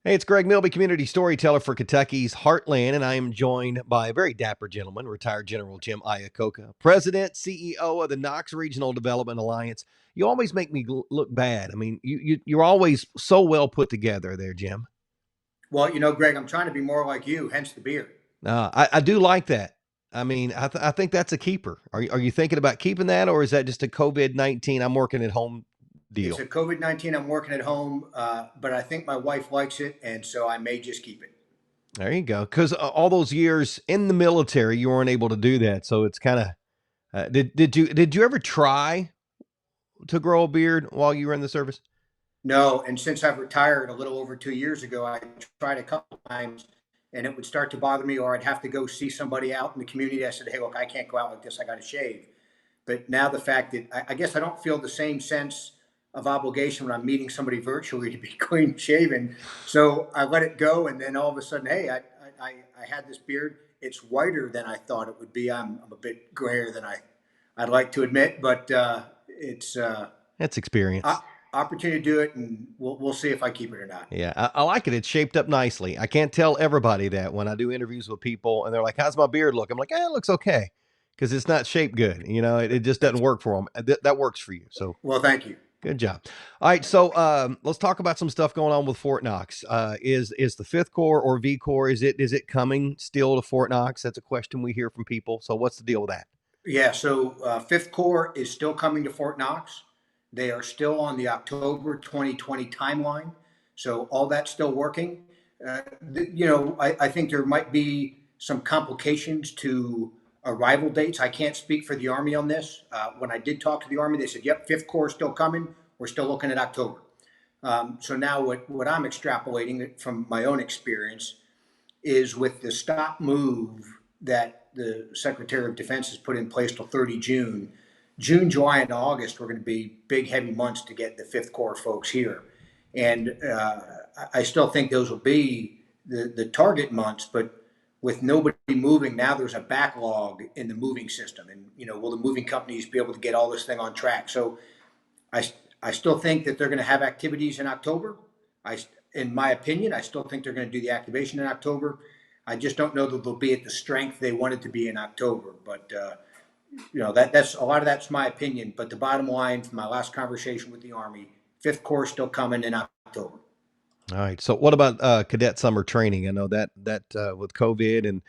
Hey, it's Greg Milby, community storyteller for Kentucky's Heartland, and I am joined by a very dapper gentleman, retired General Jim Iacocca, President, CEO of the Knox Regional Development Alliance. You always make me look bad. I mean, you're always so well put together there, Jim. Well, Greg, I'm trying to be more like you, hence the beard. I do like that. I mean, I think that's a keeper. Are you thinking about keeping that, or is that just a COVID-19? I'm working at home It's deal. a COVID-19. I'm working at home, but I think my wife likes it, and so I may just keep it. There you go. Because all those years in the military, you weren't able to do that, so it's kind of. Did you ever try to grow a beard while you were in the service? No, and since I've retired a little over 2 years ago, I tried a couple times, and it would start to bother me, or I'd have to go see somebody out in the community. I said, "Hey, look, I can't go out like this. I got to shave." But now the fact that I guess I don't feel the same sense of obligation when I'm meeting somebody virtually to be clean shaven. So I let it go. And then all of a sudden, hey, I had this beard. It's whiter than I thought it would be. I'm a bit grayer than I'd like to admit, but it's That's experience. opportunity to do it. And we'll see if I keep it or not. Yeah, I like it. It's shaped up nicely. I can't tell everybody that when I do interviews with people and they're like, "How's my beard look?" I'm like, "It looks okay," because it's not shaped good. It just doesn't work for them. That works for you. So Well, thank you. good job. All right, so let's talk about some stuff going on with Fort Knox. Is the Fifth Corps or V Corps is it coming still to Fort Knox? That's a question we hear from people. So what's the deal with that? Yeah, so Fifth Corps is still coming to Fort Knox. They are still on the October 2020 timeline. So all that's still working. I think there might be some complications to arrival dates. I can't speak for the Army on this. When I did talk to the Army, they said, yep, Fifth Corps is still coming. We're still looking at October. So now what I'm extrapolating from my own experience is with the stop move that the Secretary of Defense has put in place till 30 June. June, July, and August were going to be big, heavy months to get the Fifth Corps folks here. And I still think those will be the target months, but with nobody moving, now there's a backlog in the moving system. And, will the moving companies be able to get all this thing on track? So I, I still think that they're going to have activities in October. In my opinion, I still think they're going to do the activation in October. I just don't know that they'll be at the strength they wanted to be in October. But that's a lot of that's my opinion. But the bottom line from my last conversation with the Army, Fifth Corps still coming in October. All right. So what about cadet summer training? I know that with COVID and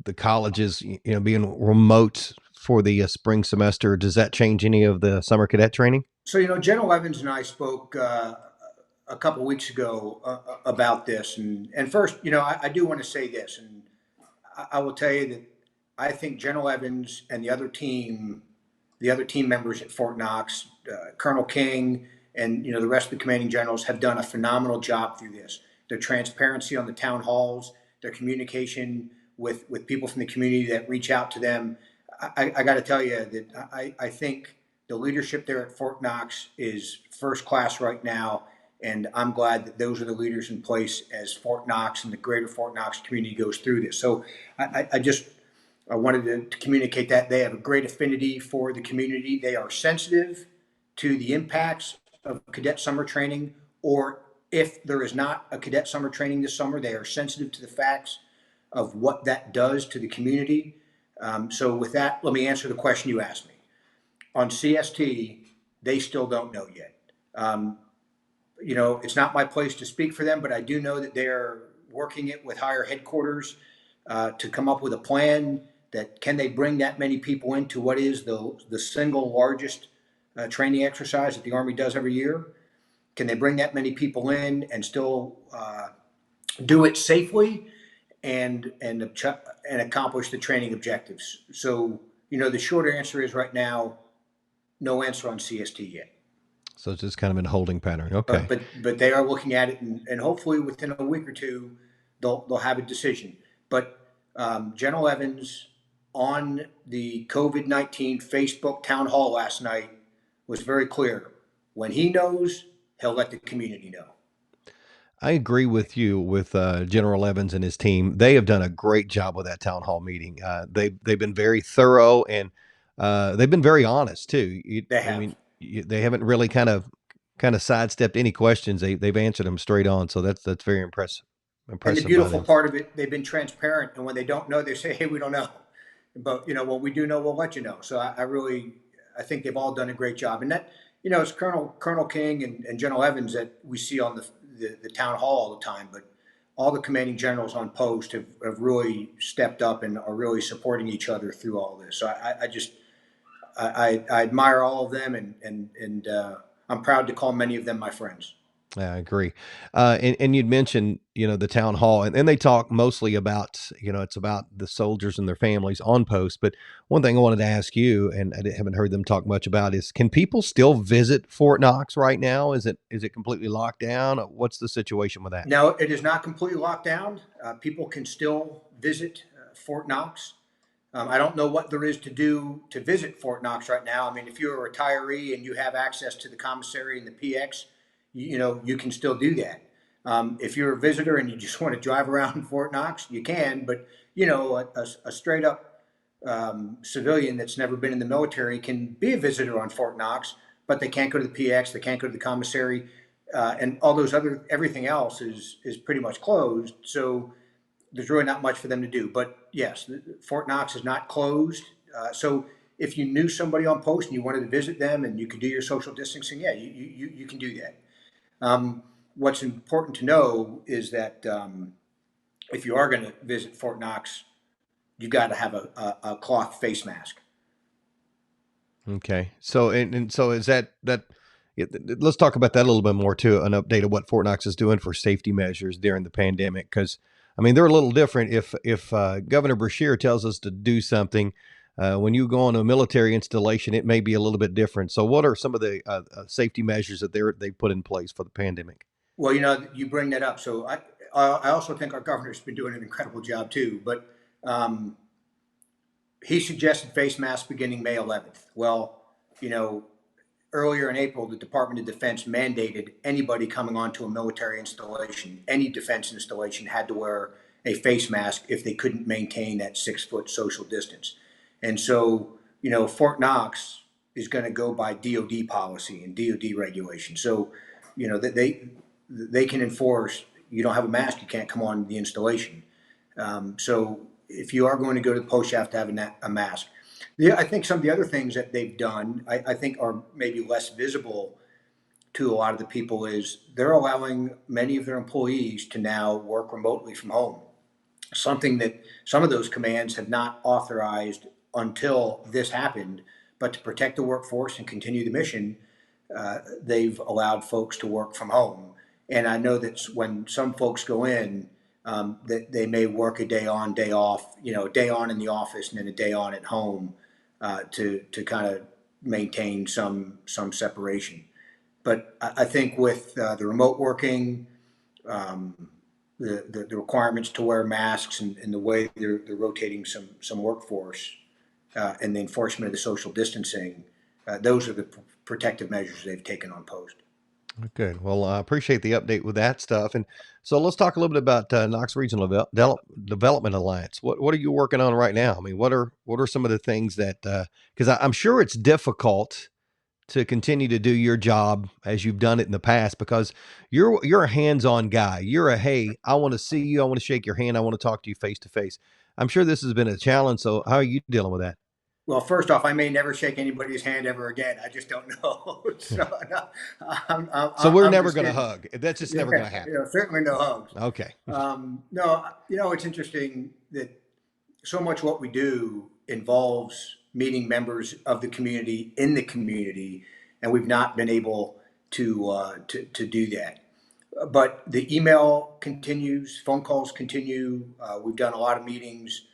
the colleges being remote for the spring semester, does that change any of the summer cadet training? So General Evans and I spoke a couple weeks ago about this, and first, I do want to say this, and I will tell you that I think General Evans and the other team members at Fort Knox, Colonel King, and the rest of the commanding generals have done a phenomenal job through this. Their transparency on the town halls, their communication with people from the community that reach out to them. I got to tell you that I think the leadership there at Fort Knox is first class right now, and I'm glad that those are the leaders in place as Fort Knox and the greater Fort Knox community goes through this. So I wanted to communicate that they have a great affinity for the community. They are sensitive to the impacts of cadet summer training, or if there is not a cadet summer training this summer, they are sensitive to the facts of what that does to the community. So with that, let me answer the question you asked me. On CST, they still don't know yet. It's not my place to speak for them, but I do know that they're working it with higher headquarters to come up with a plan that can they bring that many people into what is the single largest training exercise that the Army does every year? Can they bring that many people in and still do it safely and accomplish the training objectives? So the shorter answer is right now, no answer on CST yet. So it's just kind of in a holding pattern. But Okay. but but they are looking at it, and hopefully within a week or two, they'll have a decision. But General Evans on the COVID-19 Facebook town hall last night was very clear. When he knows, he'll let the community know. I agree with you with General Evans and his team. They have done a great job with that town hall meeting. They've been very thorough and they've been very honest too. They I have. mean, they haven't really kind of kind of sidestepped any questions. They've answered them straight on. So that's very And the impressive by beautiful them. part of it, they've been transparent. And when they don't know, they say, "Hey, we don't know." But when we do know, we'll let you know. So I think they've all done a great job. And that, it's Colonel King and General Evans that we see on the town hall all the time. But all the commanding generals on post have really stepped up and are really supporting each other through all this. So I admire all of them, and I'm proud to call many of them my friends. Yeah, I agree. And you'd mentioned, the town hall, and they talk mostly about, it's about the soldiers and their families on post. But one thing I wanted to ask you, and haven't heard them talk much about, is can people still visit Fort Knox right now? Is it completely locked down? What's the situation with that? No, it is not completely locked down. People can still visit Fort Knox. I don't know what there is to do to visit Fort Knox right now. I mean, if you're a retiree and you have access to the commissary and the PX, you can still do that. If you're a visitor and you just want to drive around Fort Knox, you can. But a straight up civilian that's never been in the military can be a visitor on Fort Knox, but they can't go to the PX, they can't go to the commissary, and all those everything else is pretty much closed. So there's really not much for them to do. But yes, Fort Knox is not closed. So if you knew somebody on post and you wanted to visit them and you could do your social distancing, yeah, you can do that. What's important to know is that if you are going to visit Fort Knox, you got to have a cloth face mask. Okay. So and so is that let's talk about that a little bit more too, an update of what Fort Knox is doing for safety measures during the pandemic. Because I mean, they're a little different. If Governor Brashear tells us to do something, when you go on a military installation, it may be a little bit different. So what are some of the safety measures that they put in place for the pandemic? Well, you bring that up. So I also think our governor's been doing an incredible job too. But um, he suggested face masks beginning May 11th. Well, you know, earlier in April, the Department of Defense mandated anybody coming onto a military installation, any defense installation, had to wear a face mask if they couldn't maintain that 6 foot social distance. And so, Fort Knox is going to go by DoD policy and DoD regulation. So, that they can enforce. You don't have a mask, you can't come on the installation. So if you are going to go to the post, you have to have a mask. Yeah, I think some of the other things that they've done, I think are maybe less visible to a lot of the people, is they're allowing many of their employees to now work remotely from home. Something that some of those commands have not authorized until this happened, but to protect the workforce and continue the mission, they've allowed folks to work from home. And I know that when some folks go in, that they may work a day on, day off, a day on in the office and then a day on at home, to kind of maintain some separation. But I think with the remote working, the requirements to wear masks, and the way they're rotating some workforce, and the enforcement of the social distancing, those are the protective measures they've taken on post. Good. Well, I appreciate the update with that stuff. And so let's talk a little bit about Knox Regional Development Alliance. What are you working on right now? I mean, what are some of the things that because I'm sure it's difficult to continue to do your job as you've done it in the past, because you're a hands-on guy. You're a, hey, I want to see you, I want to shake your hand, I want to talk to you face to face. I'm sure this has been a challenge. So how are you dealing with that? Well, first off, I may never shake anybody's hand ever again. I just don't know. So no, So we're I'm never just going to kidding. hug. That's just never going Yeah, to happen. certainly no hugs. Okay. No, it's interesting that so much what we do involves meeting members of the community in the community, and we've not been able to do that. But the email continues, phone calls continue. We've done a lot of meetings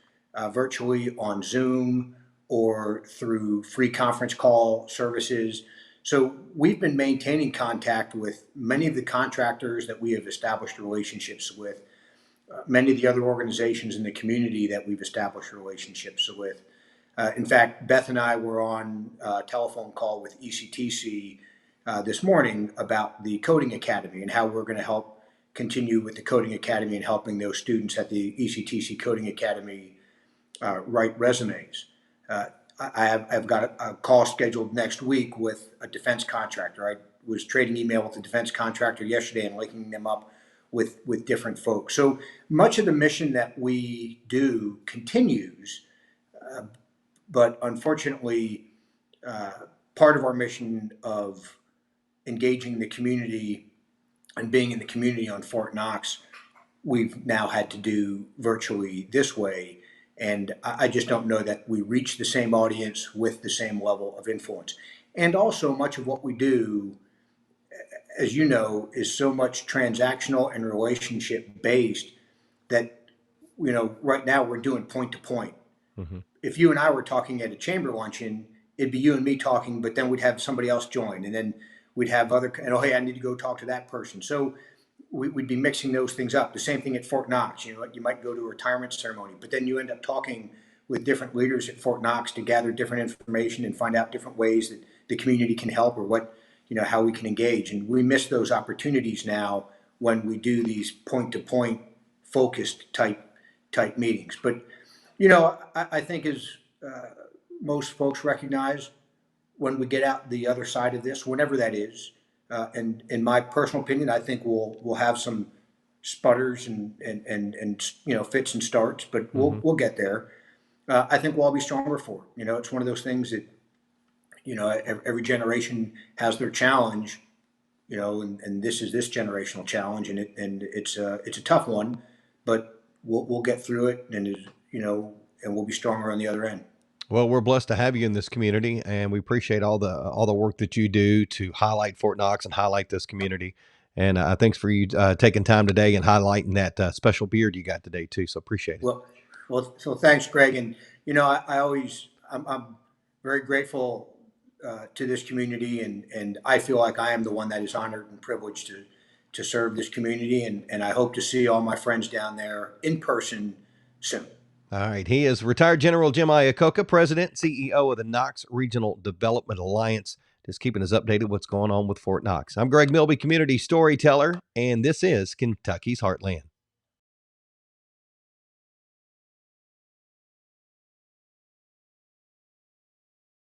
virtually on Zoom or through free conference call services. So we've been maintaining contact with many of the contractors that we have established relationships with, many of the other organizations in the community that we've established relationships with. In fact, Beth and I were on a telephone call with ECTC this morning about the Coding Academy and how we're going to help continue with the Coding Academy and helping those students at the ECTC Coding Academy write resumes. I've got a call scheduled next week with a defense contractor. was trading email with the defense contractor yesterday and linking them up with different folks. So much of the mission that we do continues, but unfortunately, part of our mission of engaging the community and being in the community on Fort Knox, we've now had to do virtually this way. And I just don't know that we reach the same audience with the same level of influence. And also, much of what we do, as you know, is so much transactional and relationship based that, right now we're doing point to point. Mm-hmm. If you and I were talking at a chamber luncheon, it'd be you and me talking, but then we'd have somebody else join, and then we'd have oh, hey, I need to go talk to that person. So we'd be mixing those things up. The same thing at Fort Knox. You might go to a retirement ceremony, but then you end up talking with different leaders at Fort Knox to gather different information and find out different ways that the community can help, or how we can engage. And we miss those opportunities now when we do these point-to-point focused type meetings. But I think as most folks recognize, when we get out the other side of this, whenever that is, and in my personal opinion, I think we'll have some sputters and fits and starts, but we'll get there. I think we'll all be stronger for it. It's one of those things that every generation has their challenge. And this is this generational challenge, and it's a tough one, but we'll get through it, and we'll be stronger on the other end. Well, we're blessed to have you in this community, and we appreciate all the work that you do to highlight Fort Knox and highlight this community. And thanks for you taking time today and highlighting that special beard you got today too. So appreciate it. So thanks, Greg. And I'm very grateful to this community, and I feel like I am the one that is honored and privileged to serve this community. And I hope to see all my friends down there in person soon. All right. He is retired General Jim Iacocca, President, CEO of the Knox Regional Development Alliance, just keeping us updated what's going on with Fort Knox. I'm Greg Milby, Community Storyteller, and this is Kentucky's Heartland.